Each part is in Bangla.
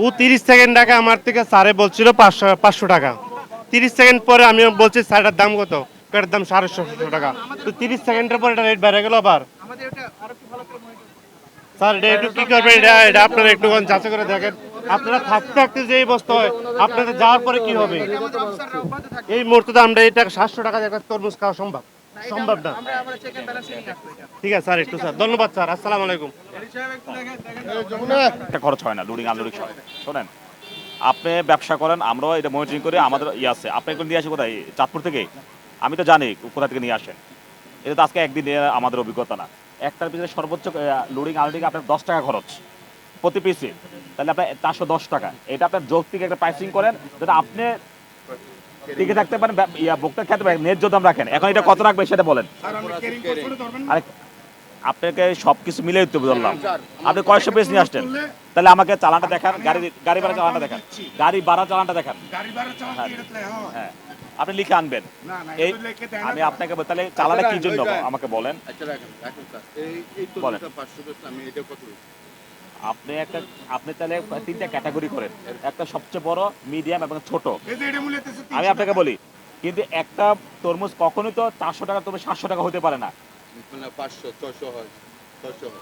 ও 30 সেকেন্ড আগে আমার থেকে স্যারে বলছিল 500 টাকা। 30 সেকেন্ড পরে আমি বলছি স্যারের দাম কত, এটার দাম 650 টাকা। তো 30 সেকেন্ডের পর এটা রেট বেড়ে গেল আবার। স্যার এটা একটু কি করবেন, এটা আপনারা একটু যাচাই করে দেখেন। আপনারা থাকতে থাকতে যে অবস্থা হয়, আপনাদের যাওয়ার পরে কি হবে? এই মুহূর্তে তো আমরা এটা 700 টাকা একটা তরমুজ খাওয়া সম্ভব না। ঠিক আছে স্যার, একটু স্যার ধন্যবাদ স্যার, আসসালামু আলাইকুম। একটা খরচ হয় না লোডিং আনলোডিং সহ। শোনেন, আপনি ব্যবসা করেন, আমরাও এটা মনিটরিং করি, আমাদের আছে। আপনি এগুলো নিয়ে আসেন কোথায়? চাঁদপুর থেকে? আমি তো জানি কোথা থেকে নিয়ে আসেন। এটা তো আজকে একদিন আমাদের অভিজ্ঞতা না। একটার পিছনে সর্বোচ্চ লোডিং আনলোডিং আপনার 10 টাকা খরচ প্রতি পিসে, তাহলে আপনার 410 টাকা। এটা আপনার যৌক্তিক একটা প্রাইসিং করেন যাতে আপনি টিকে থাকতে পারেন, ভোক্তা খেতে পারেন, ন্যায্য দাম রাখেন। এখন এটা কত রাখবে সেটা বলেন। আরে আপনাকে সবকিছু মিলে দিতে বললাম, আপনি কয়শো পিস নিয়ে আসছেন, তাহলে আমাকে চালানটা দেখান, গাড়ি ভাড়া চালানটা দেখান, গাড়ি ভাড়া চালানটা দেখান। হ্যাঁ, আপনি লিখে আনবেন। এই আমি আপনাকে তাহলে চালানটা কি জন্য আমাকে বলেন। বলেন আপনি তাহলে 3টা ক্যাটাগরি করেন, একটা সবচেয়ে বড়, মিডিয়াম এবং ছোট। আমি আপনাকে বলি, কিন্তু একটা তরমুজ কখনোই তো 400 টাকা তবে 700 টাকা হতে পারে না।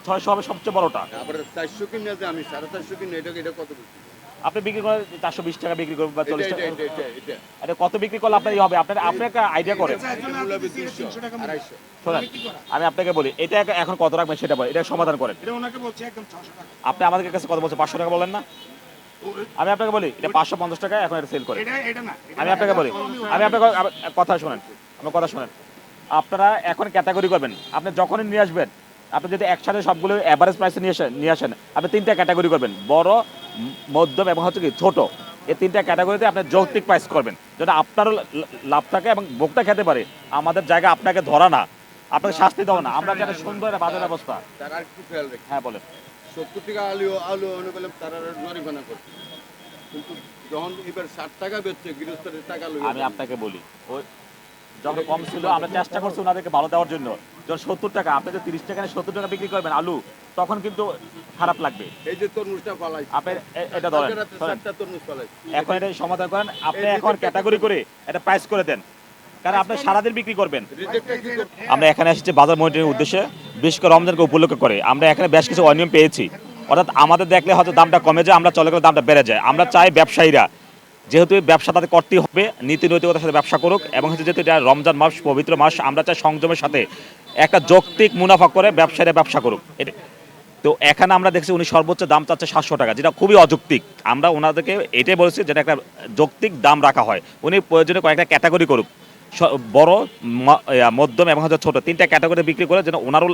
600 হবে সবচেয়ে বড়টা। আপনি বিক্রি করেন 420 টাকা বিক্রি করবেন বা 40 টাকা। এটা কত বিক্রি করলে আপনার হবে? আপনি একটা আইডিয়া করেন। শোনেন, আমি আপনাকে বলি, এটা এখন কত রাখবেন সেটা বলেন, এটা সমাধান করেন। আপনি আমাদের কাছে কত বলছেন? 500 টাকা বলেন না? আমি আপনাকে বলি এটা 550 টাকা এখন এটা সেল করে। আমি আপনাকে বলি, আমি আপনাকে কথা শুনেন, আমার কথা শুনেন। আপনারা এখন ক্যাটাগরি করবেন। আপনি যখনই নিয়ে আসবেন, আপনি যদি একসাথে সবগুলো এভারেজ প্রাইসে নিয়ে আসেন, আপনি 3টা ক্যাটাগরি করবেন, বড়, মধ্যম এবং হচ্ছে কি ছোট। এই 3টা ক্যাটাগরিতে আপনি যৌক্তিক প্রাইস করবেন, যেটা আপনারও লাভ থাকে এবং ভোক্তা খেতে পারে। আমাদের জায়গা আপনাকে ধরা না, আপনাকে শাস্তি দেওয়া না। আমরা যারা সুন্দর একটা বাজার ব্যবস্থা। হ্যাঁ বলেন। 70 টাকা আলু বললাম তারা জরিমানা করছে, কিন্তু যখন এবার 60 টাকা বেচছে গৃহস্থের টাকা। আমি আপনাকে বলি, ওই যখন কম ছিল আমরা চেষ্টা করছি ওনাদেরকে ভালো দেওয়ার জন্য। যখন 70 টাকা, আপনি যে 30 টাকা 70 টাকা বিক্রি করবেন আলু, তখন কিন্তু খারাপ লাগবে। এই যে তরমুজটা পালাইছে, আপনি এটা ধরেন, তরমুজ পালাইছে, এখন এটা সমাধান করেন। আপনি এখন ক্যাটাগরি করে এটা প্রাইস করে দেন, কারণ আপনি সারাদিন বিক্রি করবেন। আমরা এখানে এসেছি বাজার মনিটরিং উদ্দেশ্যে, বিশেষ করে রমজানকে উপলক্ষ করে। আমরা এখানে বেশ কিছু অনিয়ম পেয়েছি, অর্থাৎ আমাদের দেখলে হয়তো দামটা কমে যায়, আমরা চলে গেলে দামটা বেড়ে যায়। আমরা চাই ব্যবসায়ীরা, যেহেতু ব্যবসা তাদের করতেই হবে, নীতি নৈতিকতার সাথে ব্যবসা করুক, এবং হচ্ছে যেহেতু এটা রমজান মাস, পবিত্র মাস, আমরা চাই সংযমের সাথে একটা যৌক্তিক মুনাফা করে ব্যবসায়ীরা ব্যবসা করুক। তো এখানে আমরা দেখছি উনি সর্বোচ্চ দাম চাচ্ছে 700 টাকা, যেটা খুবই অযৌক্তিক। আমরা ওনাদেরকে এটাই বলেছি যেটা একটা যৌক্তিক দাম রাখা হয়। উনি প্রয়োজনে কয়েকটা ক্যাটাগরি করুক, বড়, মধ্যম এবং হচ্ছে ছোট, 3টা ক্যাটাগরি বিক্রি করে যেন ওনারও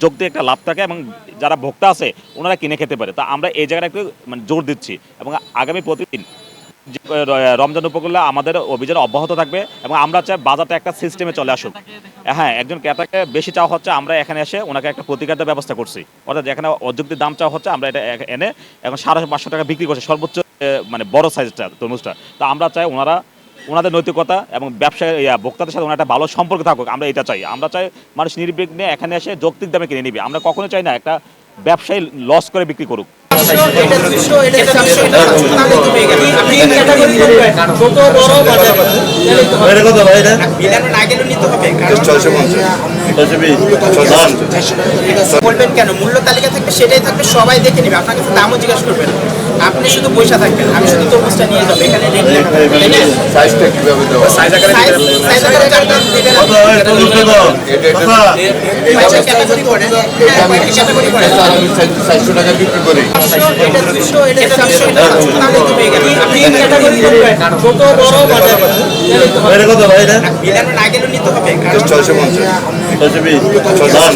যৌক্তিক একটা লাভ থাকে এবং যারা ভোক্তা আছে ওনারা কিনে খেতে পারে। তা আমরা এই জায়গাটা একটু জোর দিচ্ছি, এবং আগামী প্রতিদিন রমজান উপকূলে আমাদের অভিযান অব্যাহত থাকবে, এবং আমরা চাই বাজারটা একটা সিস্টেমে চলে আসুক। হ্যাঁ, একজন ক্রেতাকে বেশি চাওয়া হচ্ছে, আমরা এখানে এসে ওনাকে একটা প্রতিকারের ব্যবস্থা করছি। অর্থাৎ যেখানে অযৌক্তিক দাম চাওয়া হচ্ছে, আমরা এটা এনে এখন 550 টাকা বিক্রি করছি, সর্বোচ্চ মানে বড় সাইজটা তরমুজটা। তো আমরা চাই ওনাদের নৈতিকতা এবং ব্যবসায়ী ভোক্তাদের সাথে ওনার একটা ভালো সম্পর্ক থাকুক। আমরা এটা চাই। আমরা চাই মানুষ নির্বিঘ্নে এখানে এসে যৌক্তিক দামে কিনে নিবে। আমরা কখনো চাই না একটা ব্যবসায়ী লস করে বিক্রি করুক। বলবেন কেন? মূল্য তালিকা থাকবে, সেটাই থাকবে, সবাই দেখে নেবে, আপনাকে দামও জিজ্ঞাসা করবেন। আপনি শুধু পয়সা থাকবেন, আমি শুধু তরমুজটা নিয়ে যাবো। এখানে ছোট বড় বাজার নিতে হবে 650